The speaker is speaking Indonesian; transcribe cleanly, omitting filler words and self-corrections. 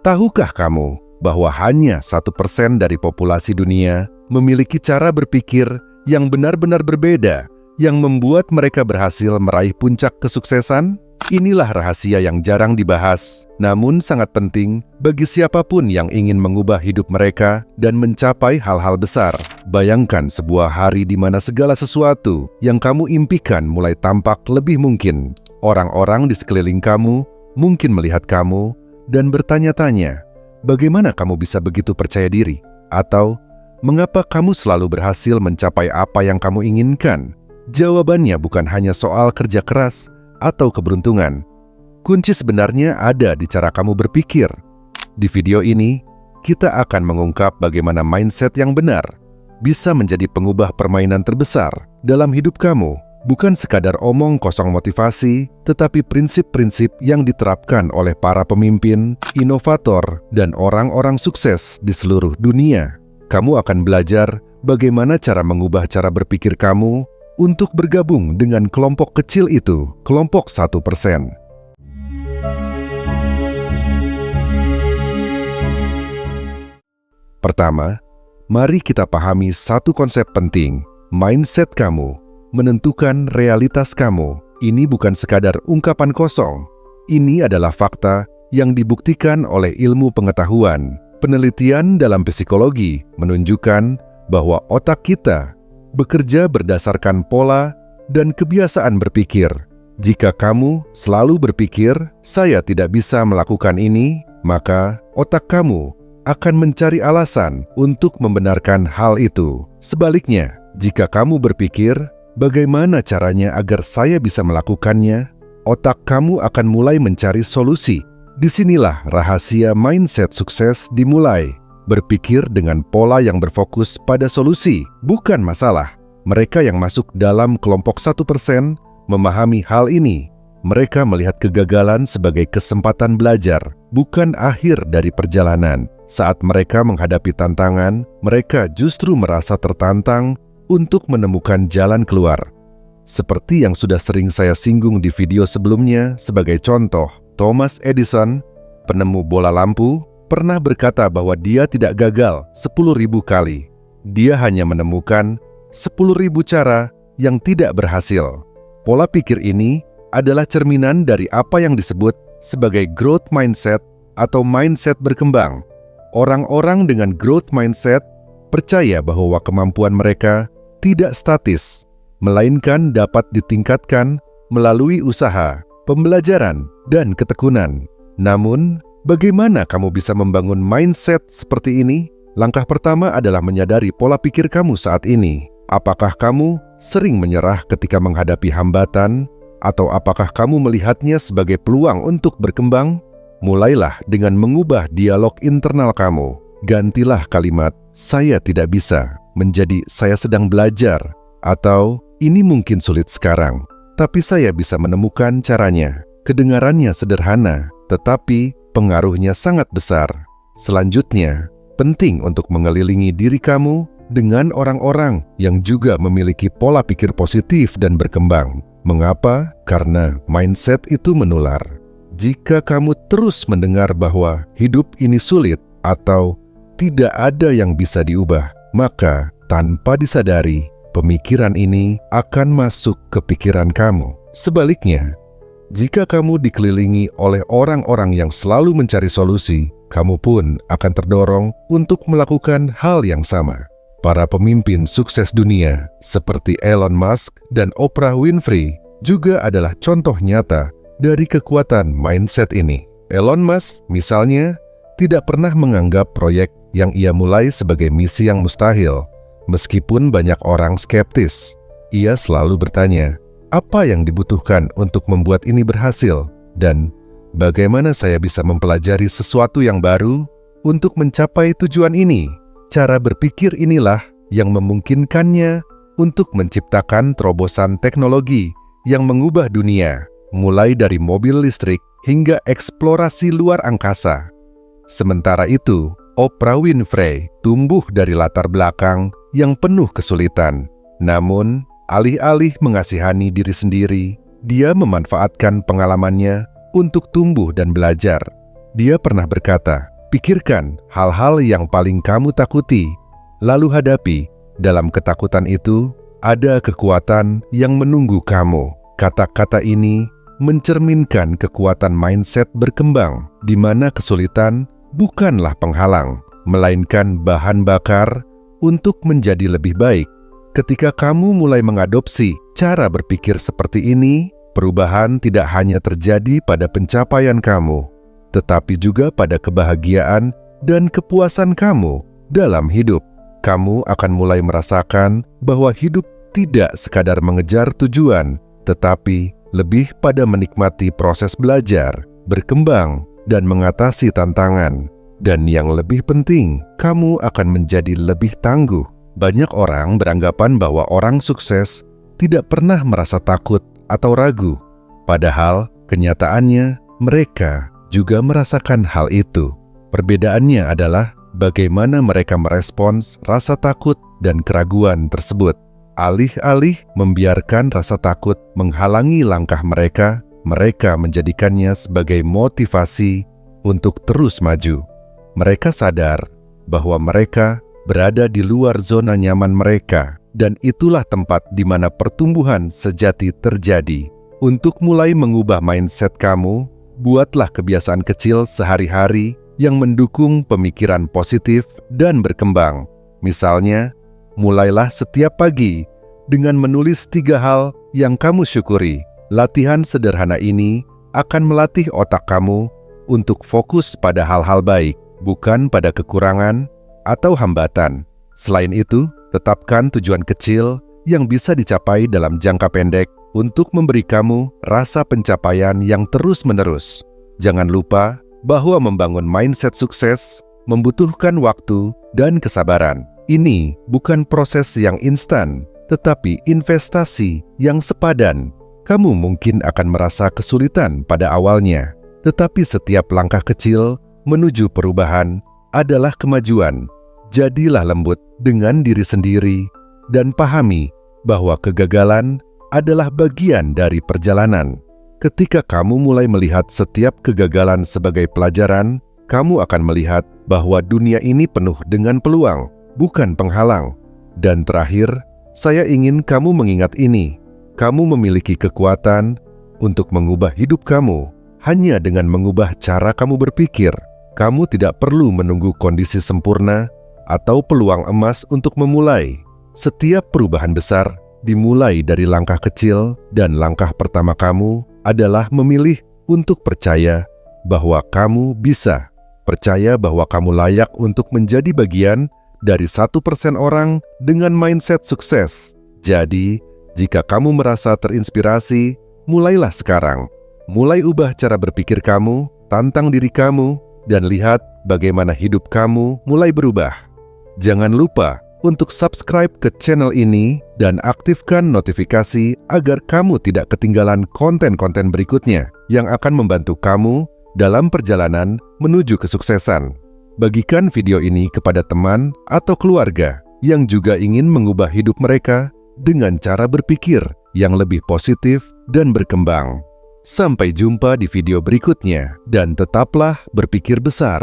Tahukah kamu bahwa hanya 1% dari populasi dunia memiliki cara berpikir yang benar-benar berbeda yang membuat mereka berhasil meraih puncak kesuksesan? Inilah rahasia yang jarang dibahas, namun sangat penting bagi siapapun yang ingin mengubah hidup mereka dan mencapai hal-hal besar. Bayangkan sebuah hari di mana segala sesuatu yang kamu impikan mulai tampak lebih mungkin. Orang-orang di sekeliling kamu mungkin melihat kamu dan bertanya-tanya, bagaimana kamu bisa begitu percaya diri? Atau, mengapa kamu selalu berhasil mencapai apa yang kamu inginkan? Jawabannya bukan hanya soal kerja keras atau keberuntungan. Kunci sebenarnya ada di cara kamu berpikir. Di video ini, kita akan mengungkap bagaimana mindset yang benar bisa menjadi pengubah permainan terbesar dalam hidup kamu. Bukan sekadar omong kosong motivasi, tetapi prinsip-prinsip yang diterapkan oleh para pemimpin, inovator, dan orang-orang sukses di seluruh dunia. Kamu akan belajar bagaimana cara mengubah cara berpikir kamu untuk bergabung dengan kelompok kecil itu, kelompok 1%. Pertama, mari kita pahami satu konsep penting. Mindset kamu menentukan realitas kamu. Ini bukan sekadar ungkapan kosong. Ini adalah fakta yang dibuktikan oleh ilmu pengetahuan. Penelitian dalam psikologi menunjukkan bahwa otak kita bekerja berdasarkan pola dan kebiasaan berpikir. Jika kamu selalu berpikir, "Saya tidak bisa melakukan ini," maka otak kamu akan mencari alasan untuk membenarkan hal itu. Sebaliknya, jika kamu berpikir, "Bagaimana caranya agar saya bisa melakukannya?" otak kamu akan mulai mencari solusi. Disinilah rahasia mindset sukses dimulai. Berpikir dengan pola yang berfokus pada solusi, bukan masalah. Mereka yang masuk dalam kelompok 1% memahami hal ini. Mereka melihat kegagalan sebagai kesempatan belajar, bukan akhir dari perjalanan. Saat mereka menghadapi tantangan, mereka justru merasa tertantang untuk menemukan jalan keluar. Seperti yang sudah sering saya singgung di video sebelumnya, sebagai contoh, Thomas Edison, penemu bola lampu, pernah berkata bahwa dia tidak gagal 10.000 kali. Dia hanya menemukan 10.000 cara yang tidak berhasil. Pola pikir ini adalah cerminan dari apa yang disebut sebagai growth mindset atau mindset berkembang. Orang-orang dengan growth mindset percaya bahwa kemampuan mereka tidak statis, melainkan dapat ditingkatkan melalui usaha, pembelajaran, dan ketekunan. Namun, bagaimana kamu bisa membangun mindset seperti ini? Langkah pertama adalah menyadari pola pikir kamu saat ini. Apakah kamu sering menyerah ketika menghadapi hambatan? Atau apakah kamu melihatnya sebagai peluang untuk berkembang? Mulailah dengan mengubah dialog internal kamu. Gantilah kalimat, "Saya tidak bisa," menjadi "Saya sedang belajar," atau "Ini mungkin sulit sekarang, tapi saya bisa menemukan caranya." Kedengarannya sederhana, tetapi pengaruhnya sangat besar. Selanjutnya, penting untuk mengelilingi diri kamu dengan orang-orang yang juga memiliki pola pikir positif dan berkembang. Mengapa? Karena mindset itu menular. Jika kamu terus mendengar bahwa hidup ini sulit atau tidak ada yang bisa diubah, maka tanpa disadari, pemikiran ini akan masuk ke pikiran kamu. Sebaliknya, jika kamu dikelilingi oleh orang-orang yang selalu mencari solusi, kamu pun akan terdorong untuk melakukan hal yang sama. Para pemimpin sukses dunia seperti Elon Musk dan Oprah Winfrey juga adalah contoh nyata dari kekuatan mindset ini. Elon Musk, misalnya, tidak pernah menganggap proyek yang ia mulai sebagai misi yang mustahil. Meskipun banyak orang skeptis, ia selalu bertanya, "Apa yang dibutuhkan untuk membuat ini berhasil? Dan bagaimana saya bisa mempelajari sesuatu yang baru untuk mencapai tujuan ini?" Cara berpikir inilah yang memungkinkannya untuk menciptakan terobosan teknologi yang mengubah dunia, mulai dari mobil listrik hingga eksplorasi luar angkasa. Sementara itu, Oprah Winfrey tumbuh dari latar belakang yang penuh kesulitan. Namun, alih-alih mengasihani diri sendiri, dia memanfaatkan pengalamannya untuk tumbuh dan belajar. Dia pernah berkata, "Pikirkan hal-hal yang paling kamu takuti, lalu hadapi. Dalam ketakutan itu, ada kekuatan yang menunggu kamu." Kata-kata ini mencerminkan kekuatan mindset berkembang, di mana kesulitan bukanlah penghalang, melainkan bahan bakar untuk menjadi lebih baik. Ketika kamu mulai mengadopsi cara berpikir seperti ini, perubahan tidak hanya terjadi pada pencapaian kamu, tetapi juga pada kebahagiaan dan kepuasan kamu dalam hidup. Kamu akan mulai merasakan bahwa hidup tidak sekadar mengejar tujuan, tetapi lebih pada menikmati proses belajar, berkembang, dan mengatasi tantangan. Dan yang lebih penting, kamu akan menjadi lebih tangguh. Banyak orang beranggapan bahwa orang sukses tidak pernah merasa takut atau ragu. Padahal, kenyataannya mereka juga merasakan hal itu. Perbedaannya adalah bagaimana mereka merespons rasa takut dan keraguan tersebut. Alih-alih membiarkan rasa takut menghalangi langkah mereka, mereka menjadikannya sebagai motivasi untuk terus maju. Mereka sadar bahwa mereka berada di luar zona nyaman mereka, dan itulah tempat di mana pertumbuhan sejati terjadi. Untuk mulai mengubah mindset kamu, buatlah kebiasaan kecil sehari-hari yang mendukung pemikiran positif dan berkembang. Misalnya, mulailah setiap pagi dengan menulis 3 hal yang kamu syukuri. Latihan sederhana ini akan melatih otak kamu untuk fokus pada hal-hal baik, bukan pada kekurangan atau hambatan. Selain itu, tetapkan tujuan kecil yang bisa dicapai dalam jangka pendek untuk memberi kamu rasa pencapaian yang terus-menerus. Jangan lupa bahwa membangun mindset sukses membutuhkan waktu dan kesabaran. Ini bukan proses yang instan, tetapi investasi yang sepadan. Kamu mungkin akan merasa kesulitan pada awalnya, tetapi setiap langkah kecil menuju perubahan adalah kemajuan. Jadilah lembut dengan diri sendiri dan pahami bahwa kegagalan adalah bagian dari perjalanan. Ketika kamu mulai melihat setiap kegagalan sebagai pelajaran, kamu akan melihat bahwa dunia ini penuh dengan peluang, bukan penghalang. Dan terakhir, saya ingin kamu mengingat ini. Kamu memiliki kekuatan untuk mengubah hidup kamu hanya dengan mengubah cara kamu berpikir. Kamu tidak perlu menunggu kondisi sempurna atau peluang emas untuk memulai. Setiap perubahan besar dimulai dari langkah kecil, dan langkah pertama kamu adalah memilih untuk percaya bahwa kamu bisa. Percaya bahwa kamu layak untuk menjadi bagian dari 1% orang dengan mindset sukses. Jadi, jika kamu merasa terinspirasi, mulailah sekarang. Mulai ubah cara berpikir kamu, tantang diri kamu, dan lihat bagaimana hidup kamu mulai berubah. Jangan lupa untuk subscribe ke channel ini dan aktifkan notifikasi agar kamu tidak ketinggalan konten-konten berikutnya yang akan membantu kamu dalam perjalanan menuju kesuksesan. Bagikan video ini kepada teman atau keluarga yang juga ingin mengubah hidup mereka dengan cara berpikir yang lebih positif dan berkembang. Sampai jumpa di video berikutnya, dan tetaplah berpikir besar.